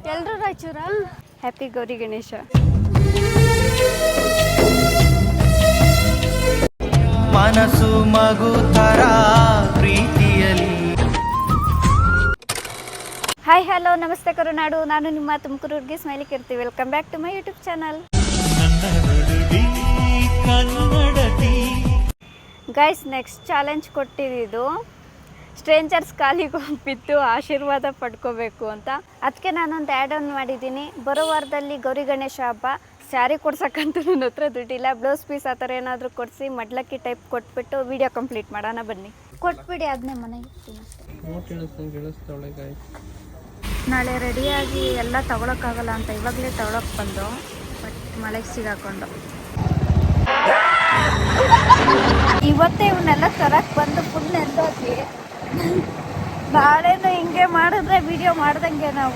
ಎಲ್ಲರೂ ರಾಯಚೂರ. ಹ್ಯಾಪಿ ಗೌರಿ ಗಣೇಶ. ಮನಸ್ಸು ಮಗು ತರ ಪ್ರೀತಿಯಲಿ. ಹಾಯ್ ಹಲೋ ನಮಸ್ತೆ ಕರುನಾಡು. ನಾನು ನಿಮ್ಮ ತುಮಕೂರು ಹುಡುಗಿ Smiley Keerthi. Welcome back to my YouTube channel. Guys, next challenge ಕೊಟ್ಟಿದ್ದು ಸ್ಟ್ರೇಂಜರ್ಸ್ ಕಾಲಿಗೆ ಬಿದ್ದು ಆಶೀರ್ವಾದ ಪಡ್ಕೋಬೇಕು ಅಂತ. ಅದಕ್ಕೆ ನಾನೊಂದು ಆ್ಯಡ್ ಆನ್ ಮಾಡಿದ್ದೀನಿ. ಬರೋ ವಾರದಲ್ಲಿ ಗೌರಿ ಗಣೇಶ ಹಬ್ಬ. ಸ್ಯಾರಿ ಕೊಡ್ಸಕ್ಕಂತೂ ನನ್ನ ಹತ್ರ ದುಡ್ಡಿಲ್ಲ. ಬ್ಲೌಸ್ ಪೀಸ್ ಆ ಥರ ಏನಾದರೂ ಕೊಡಿಸಿ ಮಡ್ಲಕ್ಕಿ ಟೈಪ್ ಕೊಟ್ಬಿಟ್ಟು ವಿಡಿಯೋ ಕಂಪ್ಲೀಟ್ ಮಾಡೋಣ ಬನ್ನಿ. ಕೊಟ್ಬಿಡಿ, ಅದನ್ನೇ ಮನೆಗೆ ನಾಳೆ ರೆಡಿಯಾಗಿ ಎಲ್ಲ ತಗೊಳಕ್ಕಾಗಲ್ಲ ಅಂತ ಇವಾಗಲೇ ತಗೊಳಕ್ಕೆ ಬಂದು ಬಟ್ ಮಳೆಗೆ ಸಿಗಾಕೊಂಡು ಇವತ್ತೇ ಇವನ್ನೆಲ್ಲ ತರಕ್ಕೆ ಬಂದು ಫುಲ್ ನೆಂದೋಗಿ ನಾಳೆನೂ ಹಿಂಗೆ ಮಾಡಿದ್ರೆ ವಿಡಿಯೋ ಮಾಡ್ದಂಗೆ ನಾವು.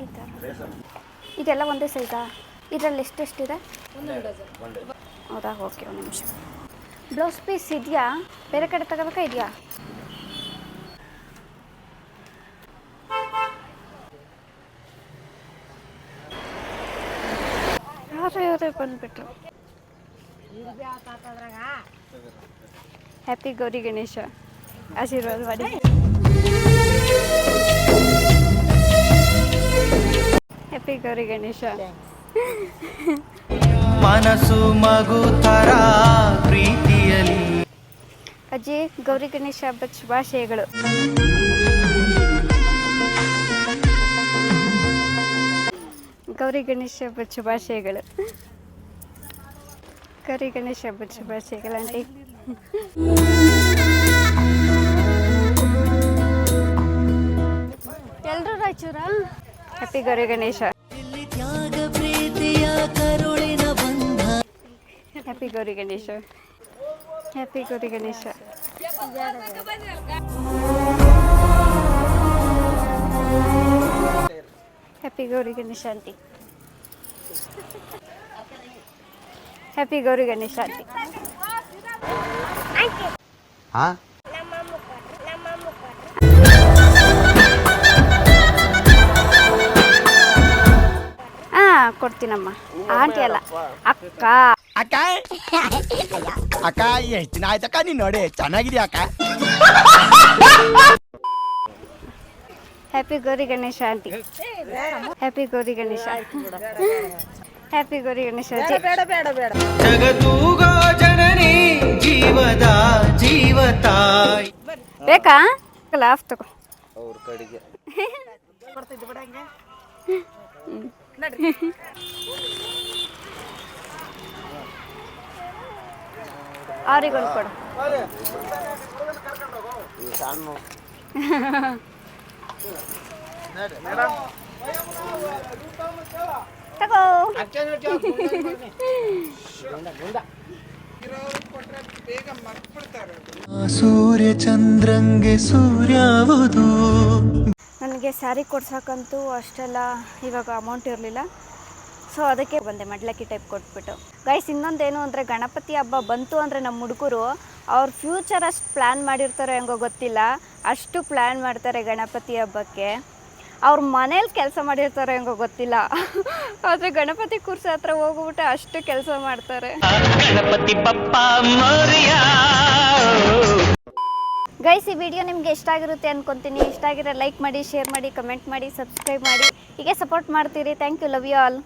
ಈ ಥರ ಇದೆಲ್ಲ ಒಂದೇ ಸೈಜಾ? ಇದರಲ್ಲಿ ಎಷ್ಟೆಷ್ಟಿದೆ? ಹೌದಾ, ಓಕೆ. ಒಂದು ನಿಮಿಷ. ಬ್ಲೌಸ್ ಪೀಸ್ ಇದೆಯಾ? ಬೇರೆ ಕಡೆ ತಗೋಬೇಕಾ? ಇದೆಯಾ? ಯಾರೇ ಬಂದ್ಬಿಟ್ರು. ಹ್ಯಾಪಿ ಗೌರಿ ಗಣೇಶ. ಆಶೀರ್ವಾದ ಮಾಡಿ. ಹ್ಯಾಪಿ ಗೌರಿ ಗಣೇಶ. ಮನಸ್ಸು ಮಗು ತರ ಪ್ರೀತಿಯಲಿ. ಅಜ್ಜಿ, ಗೌರಿ ಗಣೇಶ ಹಬ್ಬದ ಶುಭಾಶಯಗಳು. ಗೌರಿ ಗಣೇಶ ಹಬ್ಬದ ಶುಭಾಶಯಗಳು. ಗೌರಿ ಗಣೇಶ ಹಬ್ಬದ ಶುಭಾಶಯಗಳು ಆಂಟಿ. ಎಲ್ಲರೂ Raichur. Happy Gauri Ganesha. Happy Gauri Ganesha. Happy Gauri Ganesha. Happy Gauri Ganesha auntie. Happy Gauri Ganesha auntie. ಕೊಡ್ತೀನಮ್ಮ. ಆಂಟಿ ಅಲ್ಲ, ಅಕ್ಕ. ಅಕ್ಕ ಅಕ್ಕ, ಎಷ್ಟು ದಿನ ಆಯ್ತಕ್ಕ ನೀನು ನೋಡಿ, ಚೆನ್ನಾಗಿದೆಯಾ ಅಕ್ಕ? Happy Gauri Ganesha auntie. Happy Gauri Ganesha. Happy Gauri Ganesha. ಜಗತ್ತೂಗೋ ಜನನಿ ಜೀವದ ಜೀವತಾಯಿ. ಬೇಕಾ? ಲಾಫ್ ತಗೋ. ಅವ್ರ ಕಡೆಗೆ ಅವ್ರಿಗೊಂದು ಕೊಡು. ತಗೋ. ಸೂರ್ಯ ಚಂದ್ರಂಗೆ ಸೂರ್ಯಾವುದು. ನನಗೆ ಸ್ಯಾರಿ ಕೊಡ್ಸಕ್ಕಂತೂ ಅಷ್ಟೆಲ್ಲ ಇವಾಗ ಅಮೌಂಟ್ ಇರಲಿಲ್ಲ. ಸೊ ಅದಕ್ಕೆ ಬಂದೆ ಮಡ್ಲಕ್ಕಿ ಟೈಪ್ ಕೊಟ್ಬಿಟ್ಟು. ಗೈಸ್, ಇನ್ನೊಂದೇನು ಅಂದರೆ ಗಣಪತಿ ಹಬ್ಬ ಬಂತು ಅಂದರೆ ನಮ್ಮ ಹುಡುಗರು ಅವ್ರ ಫ್ಯೂಚರ್ ಅಷ್ಟು ಪ್ಲ್ಯಾನ್ ಮಾಡಿರ್ತಾರೋ ಹೆಂಗೋ ಗೊತ್ತಿಲ್ಲ, ಅಷ್ಟು ಪ್ಲ್ಯಾನ್ ಮಾಡ್ತಾರೆ ಗಣಪತಿ ಹಬ್ಬಕ್ಕೆ. ಅವ್ರ ಮನೇಲಿ ಕೆಲಸ ಮಾಡಿರ್ತಾರೋ ಹೆಂಗೋ ಗೊತ್ತಿಲ್ಲ, ಆದರೆ ಗಣಪತಿ ಕೂರ್ಸೋ ಹತ್ರ ಹೋಗ್ಬಿಟ್ಟು ಅಷ್ಟು ಕೆಲಸ ಮಾಡ್ತಾರೆ. ಗಣಪತಿ ಬಪ್ಪ ಮೋರಿಯ. ಗೈಸ್, ಈ ವಿಡಿಯೋ ನಿಮಗೆ ಇಷ್ಟ ಆಗಿರುತ್ತೆ ಅನ್ಕೊತೀನಿ. ಇಷ್ಟ ಆಗಿರೋ ಲೈಕ್ ಮಾಡಿ, ಶೇರ್ ಮಾಡಿ, ಕಮೆಂಟ್ ಮಾಡಿ, ಸಬ್ಸ್ಕ್ರೈಬ್ ಮಾಡಿ. ಹೀಗೆ ಸಪೋರ್ಟ್ ಮಾಡ್ತೀರಿ. Thank you. Love you all.